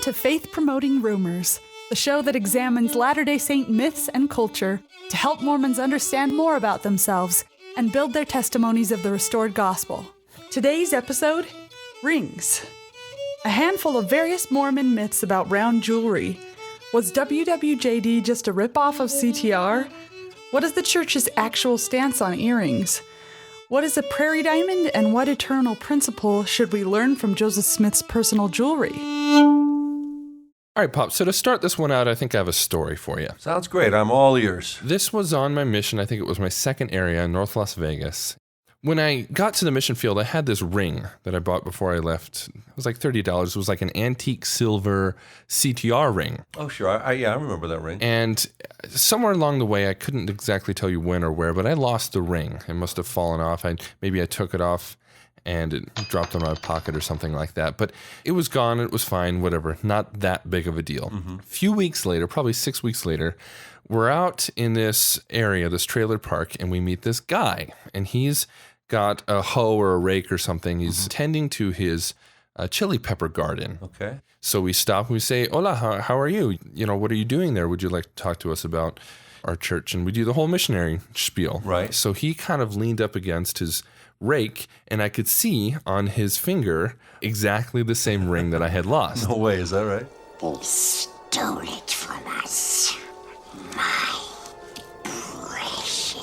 to Faith Promoting Rumors, the show that examines Latter-day Saint myths and culture to help Mormons understand more about themselves and build their testimonies of the restored gospel. Today's episode, Rings. A handful of various Mormon myths about round jewelry. Was WWJD just a ripoff of CTR? What is the church's actual stance on earrings? What is a prairie diamond, and what eternal principle should we learn from Joseph Smith's personal jewelry? All right, Pop, so to start this one out, I think I have a story for you. Sounds great. I'm all ears. This was on my mission. I think it was my second area in North Las Vegas. When I got to the mission field, I had this ring that I bought before I left. It was like $30. It was like an antique silver CTR ring. Oh, sure. I remember that ring. And somewhere along the way, I couldn't exactly tell you when or where, but I lost the ring. It must have fallen off. Maybe I took it off and it dropped in my pocket or something like that. But it was gone. It was fine, whatever. Not that big of a deal. A few weeks later, probably 6 weeks later, we're out in this area, this trailer park, and we meet this guy. And he's got a hoe or a rake or something. He's tending to his chili pepper garden. Okay. So we stop and we say, "Hola, how are you? You know, what are you doing there? Would you like to talk to us about our church?" And we do the whole missionary spiel. Right. So he kind of leaned up against his rake, and I could see on his finger exactly the same ring that I had lost. No way. Is that right? They stole it from us. My precious.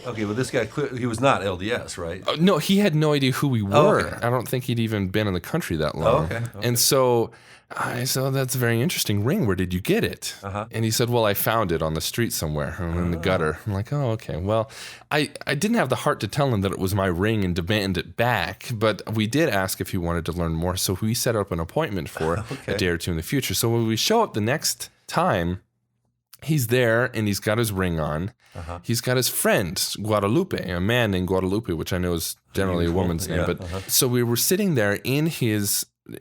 Okay, well, this guy, he was not LDS, right? No, he had no idea who we were. Oh, okay. I don't think he'd even been in the country that long. Okay. And so I said, "That's a very interesting ring. Where did you get it?" And he said, "Well, I found it on the street somewhere in the gutter." I'm like, "Oh, okay." Well, I didn't have the heart to tell him that it was my ring and demand it back, but we did ask if he wanted to learn more. So we set up an appointment for a day or two in the future. So when we show up the next time, he's there and he's got his ring on. He's got his friend, Guadalupe, a man named Guadalupe, which I know is generally a woman's name. But so we were sitting there in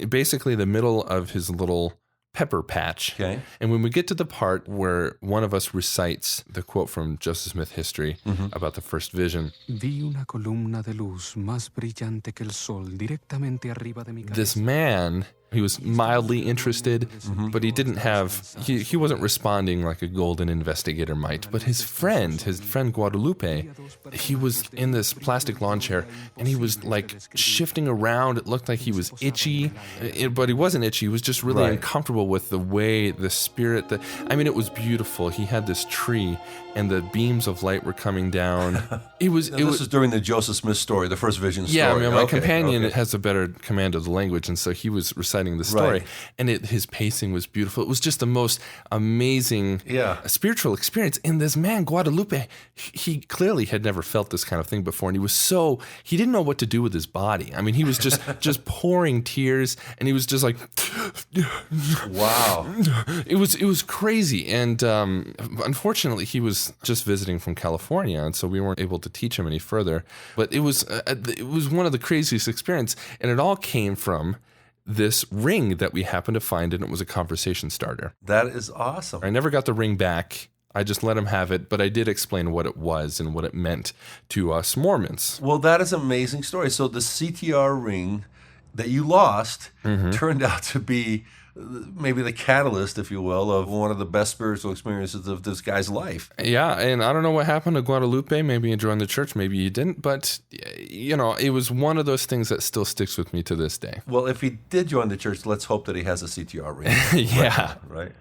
basically the middle of his little pepper patch. Okay. And when we get to the part where one of us recites the quote from Joseph Smith history about the first vision, Vi una columna de luz más brillante que el sol directamente arriba de mi cabeza. this man, he was mildly interested, but he didn't have, he wasn't responding like a golden investigator might. But his friend Guadalupe, he was in this plastic lawn chair and he was like shifting around. It looked like he was itchy, but he wasn't itchy. He was just really uncomfortable with the way the spirit, it was beautiful. He had this tree and the beams of light were coming down. This is during the Joseph Smith story, the first vision story. Yeah, my companion has a better command of the language, and so he was reciting the story, and his pacing was beautiful. It was just the most amazing spiritual experience. And this man, Guadalupe, he clearly had never felt this kind of thing before, and he didn't know what to do with his body. I mean, he was just pouring tears, and he was just like, wow. It was crazy, and unfortunately, he was just visiting from California, and so we weren't able to teach him any further. But it was one of the craziest experiences, and it all came from this ring that we happened to find, and it was a conversation starter. That is awesome. I never got the ring back. I just let him have it, but I did explain what it was and what it meant to us Mormons. Well, that is an amazing story. So the CTR ring that you lost turned out to be maybe the catalyst, if you will, of one of the best spiritual experiences of this guy's life. Yeah, and I don't know what happened to Guadalupe. Maybe he joined the church, maybe he didn't, but, it was one of those things that still sticks with me to this day. Well, if he did join the church, let's hope that he has a CTR ring. Yeah. Right.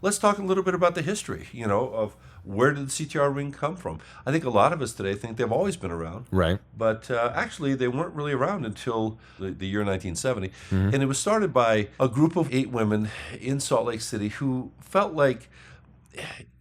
Let's talk a little bit about the history, of where did the CTR ring come from? I think a lot of us today think they've always been around. Right. But actually, they weren't really around until the year 1970. And it was started by a group of 8 women in Salt Lake City who felt like,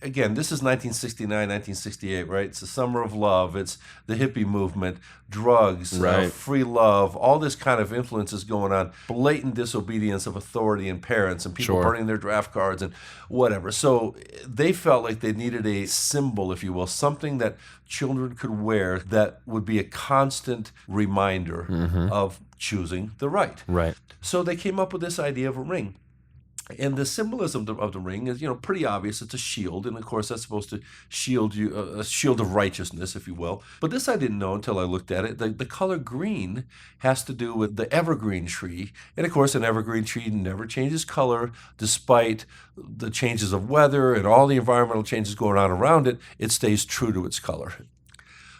again, this is 1969, 1968, right? It's the summer of love. It's the hippie movement, drugs, free love, all this kind of influences going on, blatant disobedience of authority and parents, and people burning their draft cards and whatever. So they felt like they needed a symbol, if you will, something that children could wear that would be a constant reminder of choosing the right. Right. So they came up with this idea of a ring. And the symbolism of the ring is, pretty obvious. It's a shield, and of course that's supposed to shield you, a shield of righteousness, if you will. But this I didn't know until I looked at it. The color green has to do with the evergreen tree. And of course, an evergreen tree never changes color despite the changes of weather and all the environmental changes going on around it. It stays true to its color.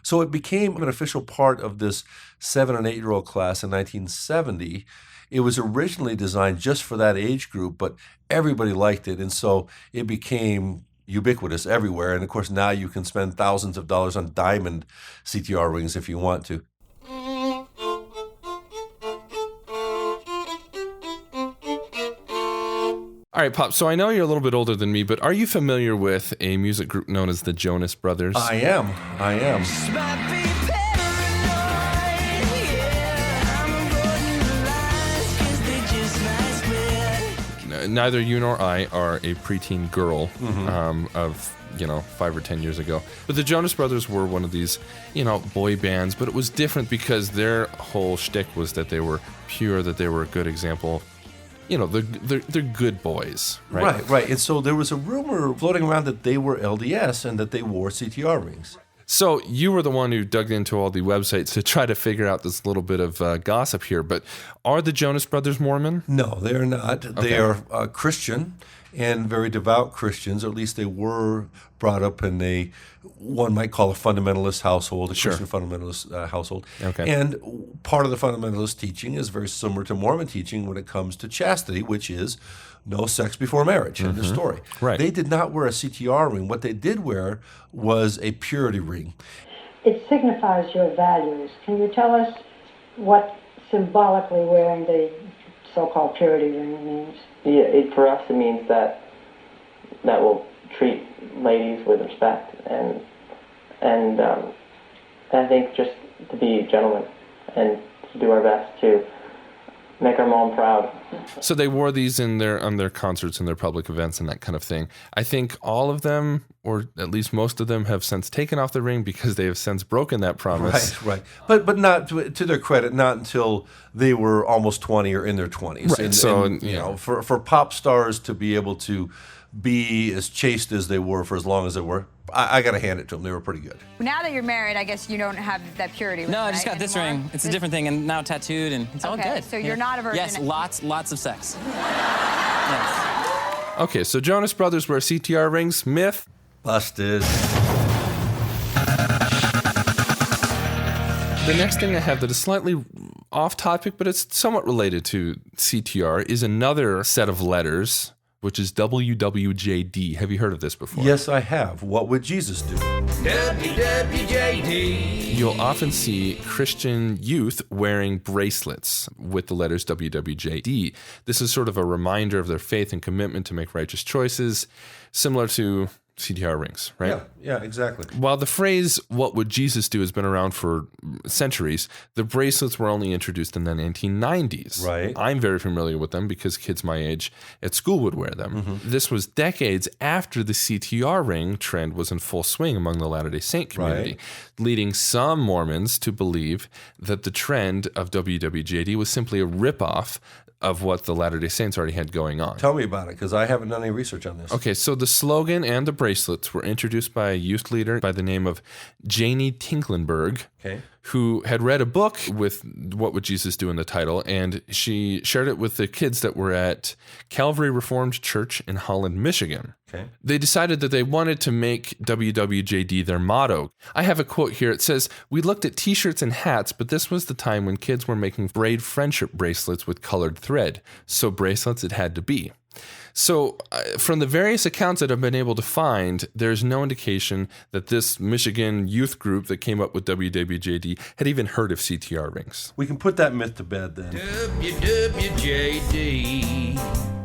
So it became an official part of this 7- and 8-year-old class in 1970. It was originally designed just for that age group, but everybody liked it, and so it became ubiquitous everywhere. And of course, now you can spend thousands of dollars on diamond CTR rings if you want to. All right, Pop, so I know you're a little bit older than me, but are you familiar with a music group known as the Jonas Brothers? I am. Neither you nor I are a preteen girl of 5 or 10 years ago. But the Jonas Brothers were one of these, boy bands, but it was different because their whole shtick was that they were pure, that they were a good example. They're good boys, right? Right. And so there was a rumor floating around that they were LDS and that they wore CTR rings. So you were the one who dug into all the websites to try to figure out this little bit of gossip here. But are the Jonas Brothers Mormon? No, they are not. Okay. They are Christian and very devout Christians, or at least they were brought up in one might call a fundamentalist household, a Christian fundamentalist household. Okay. And part of the fundamentalist teaching is very similar to Mormon teaching when it comes to chastity, which is no sex before marriage. End of story. Right. They did not wear a CTR ring. What they did wear was a purity ring. It signifies your values. Can you tell us what symbolically wearing the so-called purity ring means? Yeah, for us it means that we'll treat ladies with respect and I think just to be gentlemen and to do our best to make our mom proud. So they wore these on their concerts and their public events and that kind of thing. I think all of them, or at least most of them, have since taken off the ring because they have since broken that promise. Right. But not to their credit, not until they were almost 20 or in their 20s. Right. And, for pop stars to be able to be as chaste as they were for as long as they were, I got to hand it to them. They were pretty good. Now that you're married, I guess you don't have that purity ring, No, I just got this ring. It's a different thing, and now tattooed, and it's all good. So you're not a virgin. Yes, lots of sex. Yes. Okay, so Jonas Brothers wear CTR rings. Myth? Busted. The next thing I have that is slightly off topic, but it's somewhat related to CTR, is another set of letters, which is WWJD. Have you heard of this before? Yes, I have. What would Jesus do? WWJD. You'll often see Christian youth wearing bracelets with the letters WWJD. This is sort of a reminder of their faith and commitment to make righteous choices, similar to CTR rings, right? Yeah, exactly. While the phrase, what would Jesus do, has been around for centuries, the bracelets were only introduced in the 1990s. Right. I'm very familiar with them because kids my age at school would wear them. This was decades after the CTR ring trend was in full swing among the Latter-day Saint community, leading some Mormons to believe that the trend of WWJD was simply a ripoff of what the Latter-day Saints already had going on. Tell me about it, because I haven't done any research on this. Okay, so the slogan and the bracelets were introduced by a youth leader by the name of Janie Tinklenberg, who had read a book with What Would Jesus Do in the title, and she shared it with the kids that were at Calvary Reformed Church in Holland, Michigan. They decided that they wanted to make WWJD their motto. I have a quote here. It says, "We looked at t-shirts and hats, but this was the time when kids were making braid friendship bracelets with colored thread. So bracelets it had to be." So from the various accounts that I've been able to find, there's no indication that this Michigan youth group that came up with WWJD had even heard of CTR rings. We can put that myth to bed then. WWJD.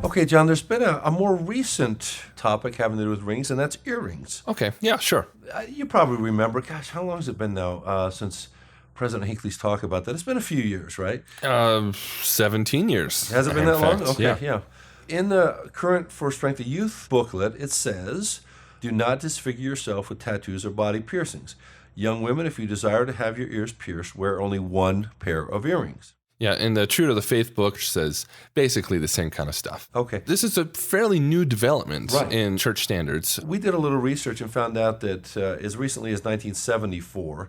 Okay, John, there's been a more recent topic having to do with rings, and that's earrings. Okay, yeah, sure. You probably remember, gosh, how long has it been now since President Hinckley's talked about that? It's been a few years, right? 17 years. Has it been that long? Fact, Okay, yeah. In the current For Strength of Youth booklet, it says, "Do not disfigure yourself with tattoos or body piercings. Young women, if you desire to have your ears pierced, wear only one pair of earrings." Yeah, and the True to the Faith book says basically the same kind of stuff. Okay. This is a fairly new development in church standards. We did a little research and found out that as recently as 1974,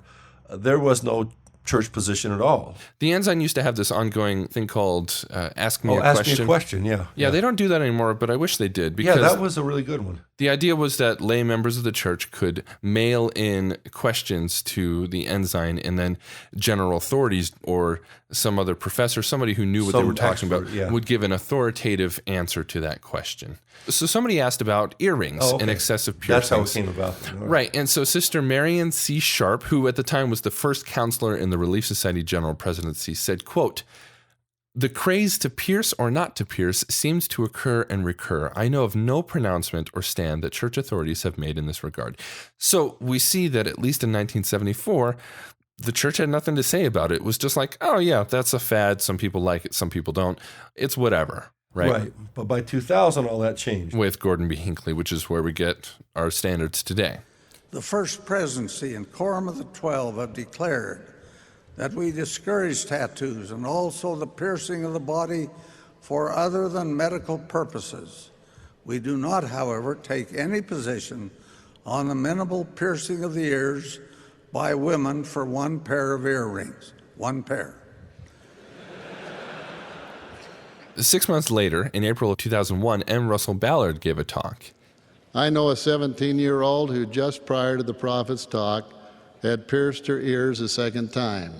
there was no church position at all. The Ensign used to have this ongoing thing called Ask Me a Question. Ask Me a Question, yeah. Yeah, they don't do that anymore, but I wish they did. Because that was a really good one. The idea was that lay members of the church could mail in questions to the Ensign, and then general authorities or some other professor, somebody who knew what they were talking about, would give an authoritative answer to that question. So somebody asked about earrings and excessive piercings. That's how it came about. Right. And so Sister Marion C. Sharp, who at the time was the first counselor in the Relief Society General Presidency, said, quote, "The craze to pierce or not to pierce seems to occur and recur. I know of no pronouncement or stand that church authorities have made in this regard." So we see that at least in 1974, the church had nothing to say about it. It was just like, oh yeah, that's a fad. Some people like it, some people don't. It's whatever. Right. But by 2000, all that changed. With Gordon B. Hinckley, which is where we get our standards today. The First Presidency and Quorum of the 12 have declared that we discourage tattoos and also the piercing of the body for other than medical purposes. We do not, however, take any position on the minimal piercing of the ears by women for one pair of earrings. One pair. 6 months later, in April of 2001, M. Russell Ballard gave a talk. I know a 17-year-old who just prior to the prophet's talk had pierced her ears a second time.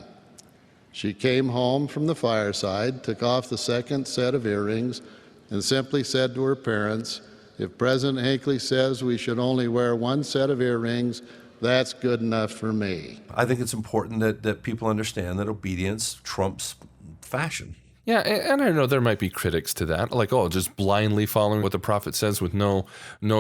She came home from the fireside, took off the second set of earrings, and simply said to her parents, "If President Hinckley says we should only wear one set of earrings, that's good enough for me." I think it's important that people understand that obedience trumps fashion. Yeah, and I know there might be critics to that, like, just blindly following what the prophet says with no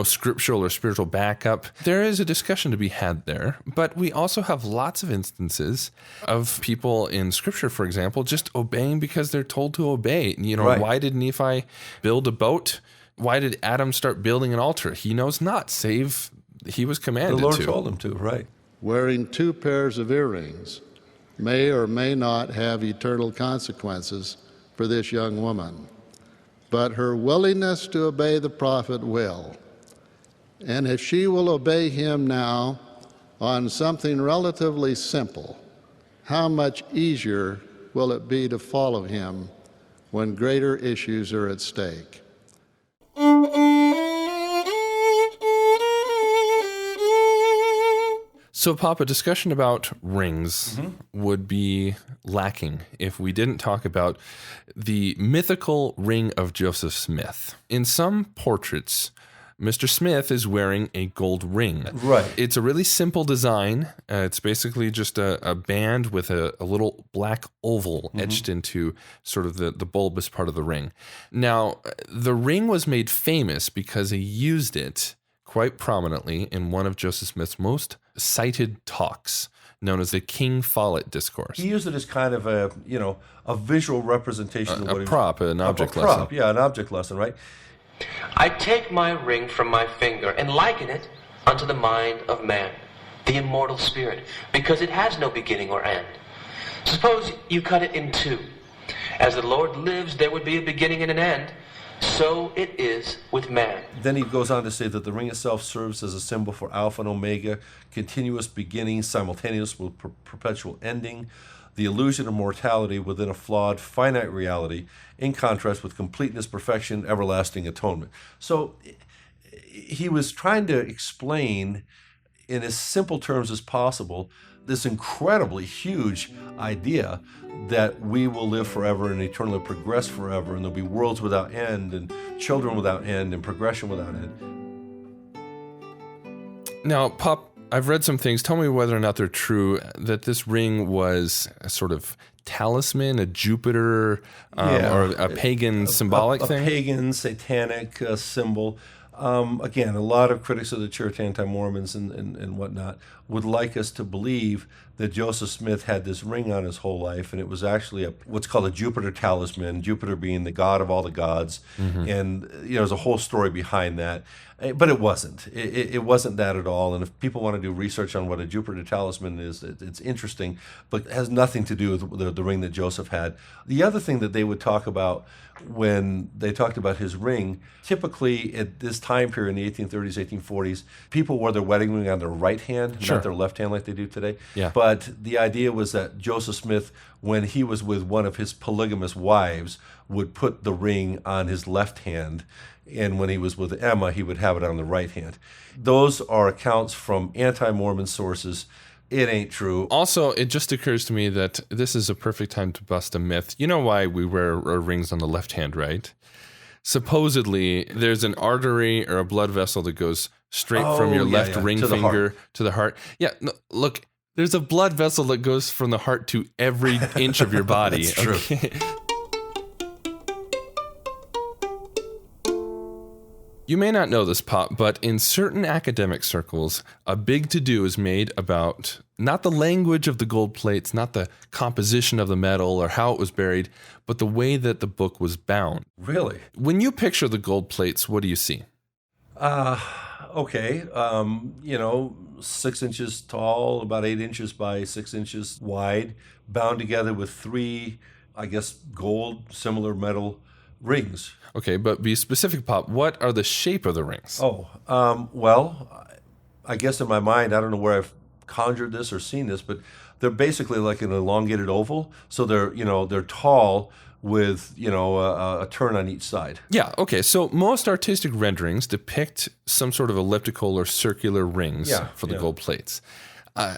scriptural or spiritual backup. There is a discussion to be had there, but we also have lots of instances of people in Scripture, for example, just obeying because they're told to obey. Why did Nephi build a boat? Why did Adam start building an altar? He knows not, save he was commanded to. The Lord told him to, right. Wearing two pairs of earrings may or may not have eternal consequences for this young woman, but her willingness to obey the prophet will. And if she will obey him now on something relatively simple, how much easier will it be to follow him when greater issues are at stake? So, Pop, a discussion about rings would be lacking if we didn't talk about the mythical ring of Joseph Smith. In some portraits, Mr. Smith is wearing a gold ring. Right. It's a really simple design. It's basically just a band with a little black oval etched into sort of the bulbous part of the ring. Now, the ring was made famous because he used it quite prominently in one of Joseph Smith's most cited talks, known as the King Follett Discourse. He used it as kind of a visual representation of what a prop, an object lesson. A prop, yeah, an object lesson, right? I take my ring from my finger and liken it unto the mind of man, the immortal spirit, because it has no beginning or end. Suppose you cut it in two. As the Lord lives, there would be a beginning and an end. So it is with man. Then he goes on to say that the ring itself serves as a symbol for Alpha and Omega, continuous beginning, simultaneous with perpetual ending, the illusion of mortality within a flawed, finite reality, in contrast with completeness, perfection, everlasting atonement. So he was trying to explain in as simple terms as possible this incredibly huge idea that we will live forever and eternally progress forever, and there'll be worlds without end and children without end and progression without end. Now, Pop, I've read some things. Tell me whether or not they're true, that this ring was a sort of talisman, a Jupiter, or a pagan symbolic thing? A pagan, satanic symbol. Again, a lot of critics of the church, anti-Mormons and whatnot, would like us to believe that Joseph Smith had this ring on his whole life, and it was actually what's called a Jupiter talisman, Jupiter being the god of all the gods. And there's a whole story behind that. But it wasn't. It wasn't that at all. And if people want to do research on what a Jupiter talisman is, it's interesting, but it has nothing to do with the ring that Joseph had. The other thing that they would talk about when they talked about his ring, typically at this time period in the 1830s, 1840s, people wore their wedding ring on their right hand, not their left hand like they do today. Yeah. But the idea was that Joseph Smith, when he was with one of his polygamous wives, would put the ring on his left hand, and when he was with Emma, he would have it on the right hand. Those are accounts from anti-Mormon sources. It ain't true. Also, it just occurs to me that this is a perfect time to bust a myth. You know why we wear our rings on the left hand, right? Supposedly, there's an artery or a blood vessel that goes straight from your left ring finger to the heart. Yeah, no, look, there's a blood vessel that goes from the heart to every inch of your body. That's true. Okay? You may not know this, Pop, but in certain academic circles, a big to-do is made about not the language of the gold plates, not the composition of the metal or how it was buried, but the way that the book was bound. Really? When you picture the gold plates, what do you see? Okay. 6 inches tall, about 8 inches by 6 inches wide, bound together with 3, I guess, gold, similar metal rings. Okay, but be specific, Pop. What are the shape of the rings? Well, I guess in my mind, I don't know where I've conjured this or seen this, but they're basically like an elongated oval. So they're tall with, a turn on each side. Yeah, okay. So most artistic renderings depict some sort of elliptical or circular rings for the gold plates.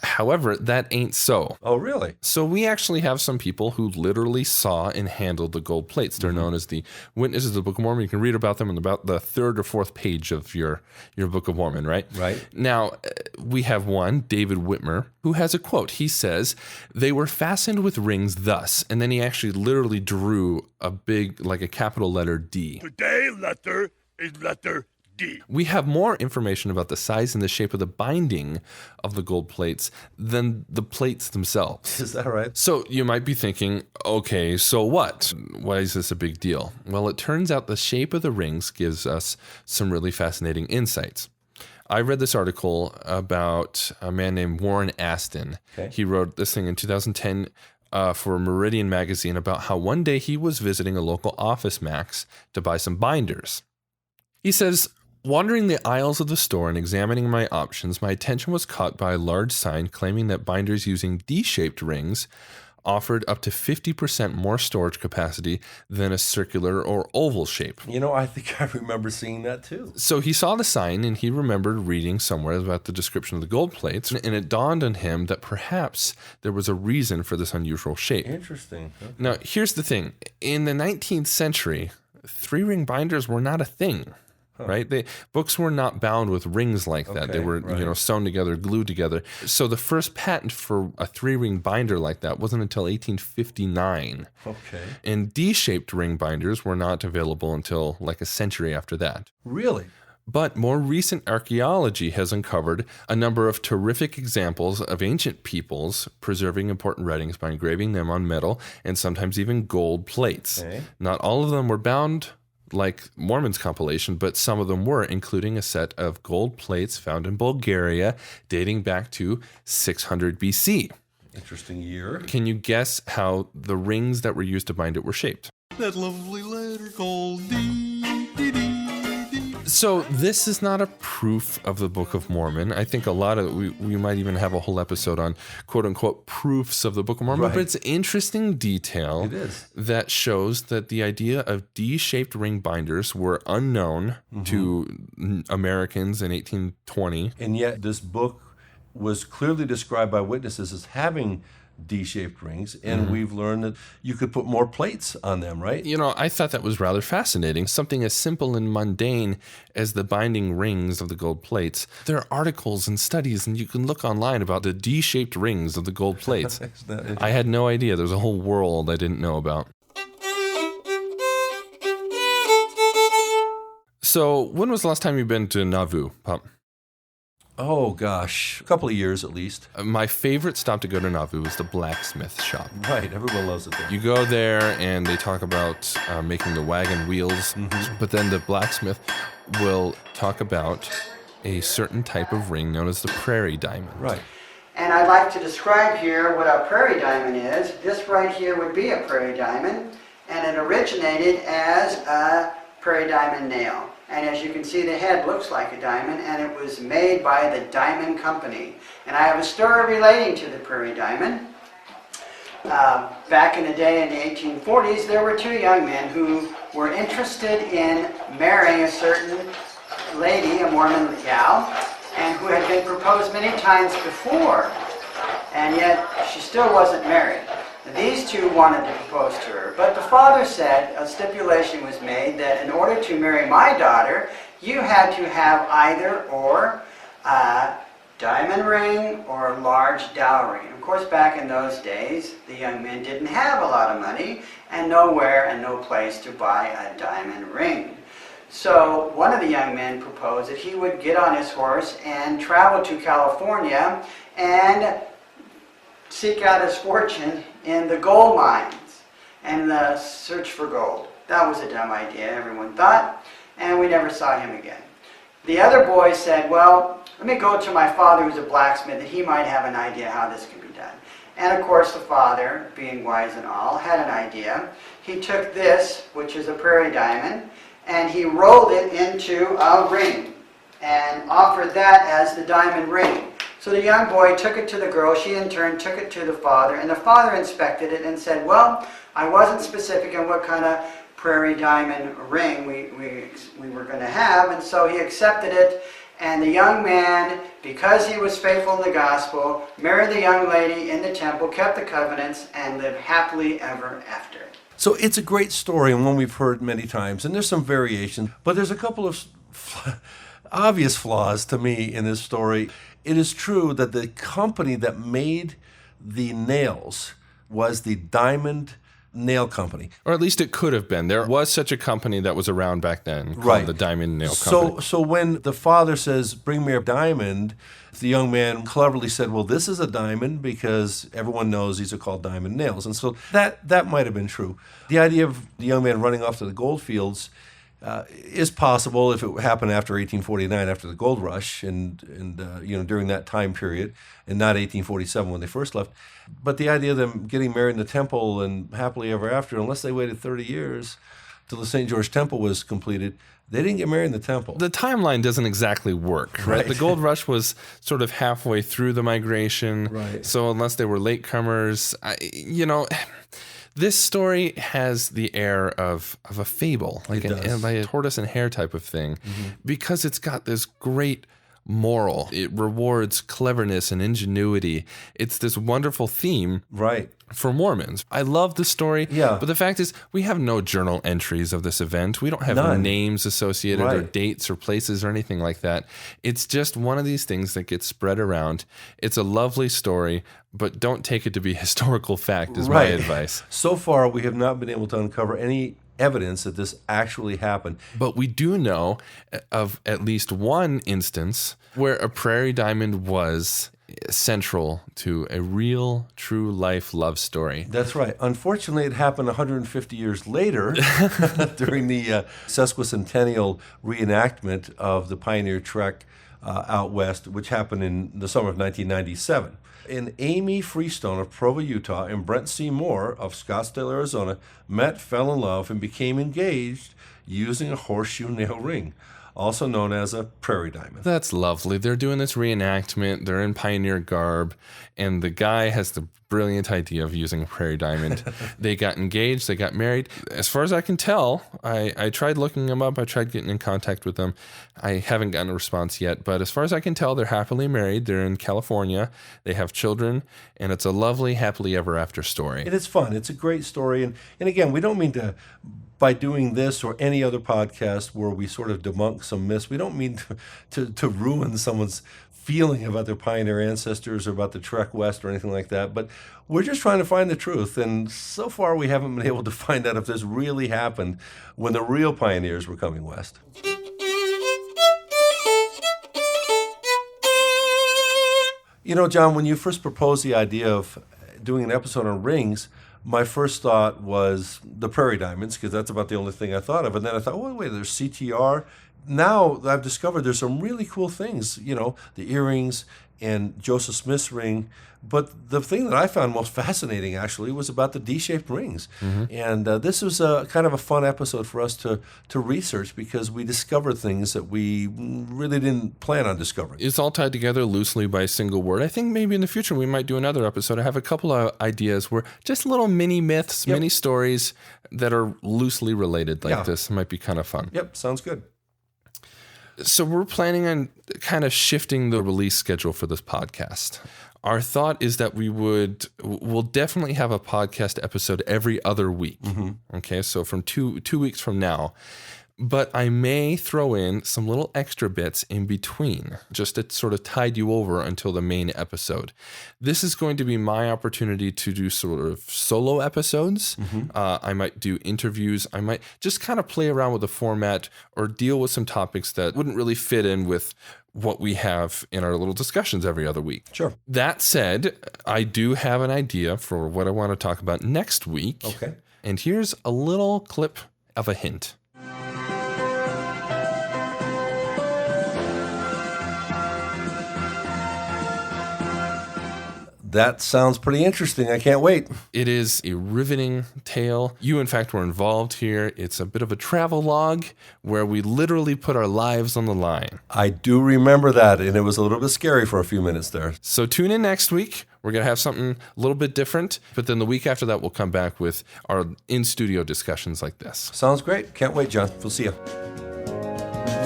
However, that ain't so. Oh, really? So we actually have some people who literally saw and handled the gold plates. They're known as the Witnesses of the Book of Mormon. You can read about them on about the 3rd or 4th page of your Book of Mormon, right? Right. Now, we have one, David Whitmer, who has a quote. He says, "They were fastened with rings thus," and then he actually literally drew a big, like a capital letter D. Today letter is letter D. We have more information about the size and the shape of the binding of the gold plates than the plates themselves. Is that right? So you might be thinking, okay, so what? Why is this a big deal? Well, it turns out the shape of the rings gives us some really fascinating insights. I read this article about a man named Warren Aston. Okay. He wrote this thing in 2010 for Meridian magazine about how one day he was visiting a local Office Max to buy some binders. He says, "Wandering the aisles of the store and examining my options, my attention was caught by a large sign claiming that binders using D-shaped rings offered up to 50% more storage capacity than a circular or oval shape." I think I remember seeing that too. So he saw the sign and he remembered reading somewhere about the description of the gold plates, and it dawned on him that perhaps there was a reason for this unusual shape. Interesting. Okay. Now, here's the thing. In the 19th century, 3-ring binders were not a thing. Right? Books were not bound with rings like that. They were, sewn together, glued together. So the first patent for a 3-ring binder like that wasn't until 1859. Okay. And D-shaped ring binders were not available until like a century after that. Really? But more recent archaeology has uncovered a number of terrific examples of ancient peoples preserving important writings by engraving them on metal and sometimes even gold plates. Okay. Not all of them were bound like Mormon's compilation, but some of them were, including a set of gold plates found in Bulgaria dating back to 600 BC. Interesting year. Can you guess how the rings that were used to bind it were shaped? That lovely letter gold D, D, D. So this is not a proof of the Book of Mormon. I think a lot of we might even have a whole episode on quote unquote proofs of the Book of Mormon, Right. but it's interesting detail It is. that shows that the idea of D-shaped ring binders were unknown to Americans in 1820. And yet this book was clearly described by witnesses as having D-shaped rings, and we've learned that you could put more plates on them, right? I thought that was rather fascinating. Something as simple and mundane as the binding rings of the gold plates. There are articles and studies, and you can look online about the D-shaped rings of the gold plates. I had no idea. There's a whole world I didn't know about. So, when was the last time you've been to Nauvoo, Pop? Oh, gosh. A couple of years at least. My favorite stop to go to Nauvoo was the blacksmith shop. Right. Everyone loves it there. You go there and they talk about making the wagon wheels, but then the blacksmith will talk about a certain type of ring known as the Prairie diamond. Right. And I'd like to describe here what a Prairie diamond is. This right here would be a Prairie diamond, and it originated as a Prairie diamond nail. And as you can see, the head looks like a diamond, and it was made by the Diamond Company. And I have a story relating to the Prairie diamond. Back in the day, in the 1840s, there were two young men who were interested in marrying a certain lady, a Mormon gal, and who had been proposed many times before, and yet she still wasn't married. These two wanted to propose to her, but the father said a stipulation was made that in order to marry my daughter, you had to have either or a diamond ring or a large dowry. And of course, back in those days, the young men didn't have a lot of money and nowhere and no place to buy a diamond ring. So one of the young men proposed that he would get on his horse and travel to California and seek out his fortune in the gold mines and search for gold. That was a dumb idea, everyone thought, and we never saw him again. The other boy said, well, let me go to my father who's a blacksmith, and he might have an idea how this can be done. And of course the father, being wise and all, had an idea. He took this, which is a Prairie diamond, and he rolled it into a ring and offered that as the diamond ring. So the young boy took it to the girl, she in turn took it to the father, and the father inspected it and said, well, I wasn't specific on what kind of Prairie diamond ring we were going to have, and so he accepted it, and the young man, because he was faithful in the gospel, married the young lady in the temple, kept the covenants, and lived happily ever after. So it's a great story and one we've heard many times, and there's some variation, but there's a couple of obvious flaws to me in this story. It is true that the company that made the nails was the Diamond Nail Company. Or at least it could have been. There was such a company that was around back then called Right. the Diamond Nail Company. So when the father says, bring me a diamond, the young man cleverly said, well, this is a diamond because everyone knows these are called diamond nails. And so that might have been true. The idea of the young man running off to the gold fields is possible if it happened after 1849, after the gold rush, and during that time period, and not 1847 when they first left. But the idea of them getting married in the temple and happily ever after, unless they waited 30 years till the St. George Temple was completed, they didn't get married in the temple. The timeline doesn't exactly work, right? The gold rush was sort of halfway through the migration, Right. So unless they were latecomers, this story has the air of a fable, like a tortoise and hare type of thing, because it's got this great moral. It rewards cleverness and ingenuity. It's this wonderful theme for Mormons. I love the story, but the fact is we have no journal entries of this event. We don't have names associated or dates or places or anything like that. It's just one of these things that gets spread around. It's a lovely story, but don't take it to be historical fact is my advice. So far, we have not been able to uncover any evidence that this actually happened. But we do know of at least one instance where a Prairie diamond was central to a real, true life love story. That's right. Unfortunately, it happened 150 years later during the sesquicentennial reenactment of the Pioneer Trek out west, which happened in the summer of 1997. And Amy Freestone of Provo, Utah, and Brent C. Moore of Scottsdale, Arizona, met, fell in love, and became engaged using a horseshoe nail ring, also known as a Prairie diamond. That's lovely. They're doing this reenactment. They're in pioneer garb, and the guy has the brilliant idea of using a Prairie diamond. They got engaged. They got married. As far as I can tell, I tried looking them up. I tried getting in contact with them. I haven't gotten a response yet, but as far as I can tell, they're happily married. They're in California. They have children, and it's a lovely, happily ever after story. It is fun. It's a great story. And again, we don't mean to, by doing this or any other podcast where we sort of debunk some myths, we don't mean to ruin someone's feeling about their pioneer ancestors or about the Trek West or anything like that. But we're just trying to find the truth. And so far, we haven't been able to find out if this really happened when the real pioneers were coming west. You know, John, when you first proposed the idea of doing an episode on rings, my first thought was the Prairie Diamonds, because that's about the only thing I thought of. And then I thought, oh, wait, there's CTR. Now I've discovered there's some really cool things, you know, the earrings and Joseph Smith's ring. But the thing that I found most fascinating, actually, was about the D-shaped rings. And this was a kind of a fun episode for us to research, because we discovered things that we really didn't plan on discovering. It's all tied together loosely by a single word. I think maybe in the future we might do another episode. I have a couple of ideas where just little mini myths, mini stories that are loosely related like this might be kind of fun. Yep, sounds good. So we're planning on kind of shifting the release schedule for this podcast. Our thought is that we'll definitely have a podcast episode every other week. Okay, so from two weeks from now. But I may throw in some little extra bits in between, just to sort of tide you over until the main episode. This is going to be my opportunity to do sort of solo episodes. I might do interviews. I might just kind of play around with the format or deal with some topics that wouldn't really fit in with what we have in our little discussions every other week. Sure. That said, I do have an idea for what I want to talk about next week. Okay. And here's a little clip of a hint. That sounds pretty interesting. I can't wait. It is a riveting tale. You, in fact, were involved here. It's a bit of a travel log where we literally put our lives on the line. I do remember that, and it was a little bit scary for a few minutes there. So tune in next week. We're going to have something a little bit different, but then the week after that, we'll come back with our in-studio discussions like this. Sounds great. Can't wait, John. We'll see you.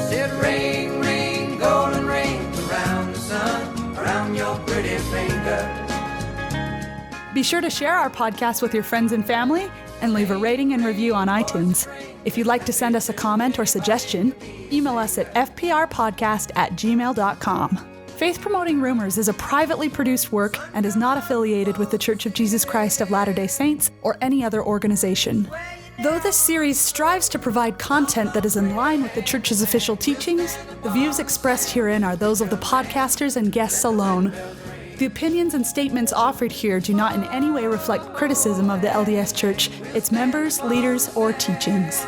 Said ring, ring, golden rings around the sun, around your pretty finger. Be sure to share our podcast with your friends and family and leave a rating and review on iTunes. If you'd like to send us a comment or suggestion, email us at fprpodcast@gmail.com. Faith Promoting Rumors is a privately produced work and is not affiliated with the Church of Jesus Christ of Latter-day Saints or any other organization. Though this series strives to provide content that is in line with the Church's official teachings, the views expressed herein are those of the podcasters and guests alone. The opinions and statements offered here do not in any way reflect criticism of the LDS Church, its members, leaders, or teachings.